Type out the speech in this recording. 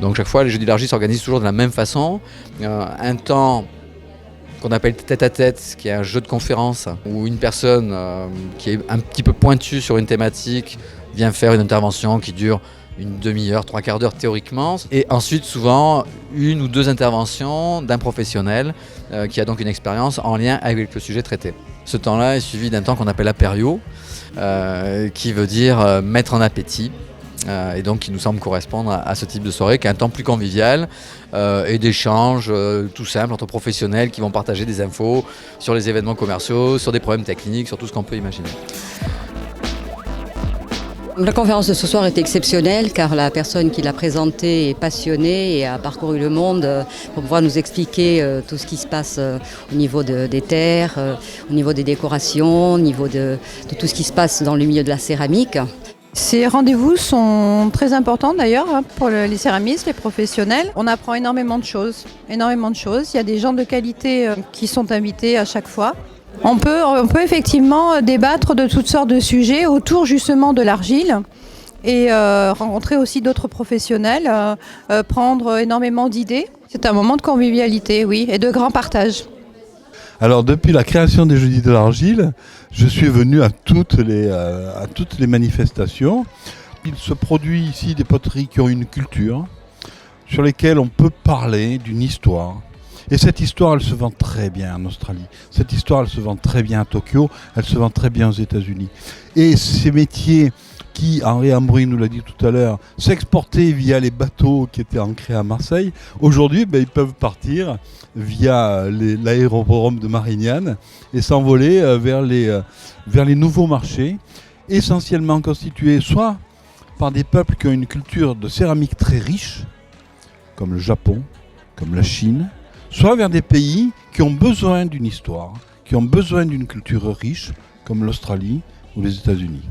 Donc chaque fois, les jeudis d'Argile s'organisent toujours de la même façon. Un temps qu'on appelle tête-à-tête, qui est un jeu de conférence où une personne qui est un petit peu pointue sur une thématique vient faire une intervention qui dure une demi-heure, 3/4 d'heure théoriquement. Et ensuite, souvent, 1 ou 2 interventions d'un professionnel qui a donc une expérience en lien avec le sujet traité. Ce temps-là est suivi d'un temps qu'on appelle apério, qui veut dire mettre en appétit. Et donc qui nous semble correspondre à ce type de soirée, qui est un temps plus convivial et d'échanges tout simples entre professionnels qui vont partager des infos sur les événements commerciaux, sur des problèmes techniques, sur tout ce qu'on peut imaginer. La conférence de ce soir est exceptionnelle car la personne qui l'a présentée est passionnée et a parcouru le monde pour pouvoir nous expliquer tout ce qui se passe au niveau des terres, au niveau des décorations, au niveau de tout ce qui se passe dans le milieu de la céramique. Ces rendez-vous sont très importants d'ailleurs pour les céramistes, les professionnels. On apprend énormément de choses. Il y a des gens de qualité qui sont invités à chaque fois. On peut effectivement débattre de toutes sortes de sujets autour justement de l'argile et rencontrer aussi d'autres professionnels, prendre énormément d'idées. C'est un moment de convivialité, oui, et de grand partage. Alors depuis la création des Jeudis de l'Argile, je suis venu à toutes les manifestations. Il se produit ici des poteries qui ont une culture, sur lesquelles on peut parler d'une histoire. Et cette histoire, elle se vend très bien en Australie. Cette histoire, elle se vend très bien à Tokyo. Elle se vend très bien aux États-Unis. Et ces métiers qui, Henri Ambry nous l'a dit tout à l'heure, s'exportaient via les bateaux qui étaient ancrés à Marseille, aujourd'hui, ils peuvent partir via l'aérodrome de Marignane et s'envoler vers les nouveaux marchés, essentiellement constitués soit par des peuples qui ont une culture de céramique très riche, comme le Japon, comme la Chine, soit vers des pays qui ont besoin d'une histoire, qui ont besoin d'une culture riche, comme l'Australie ou les États-Unis.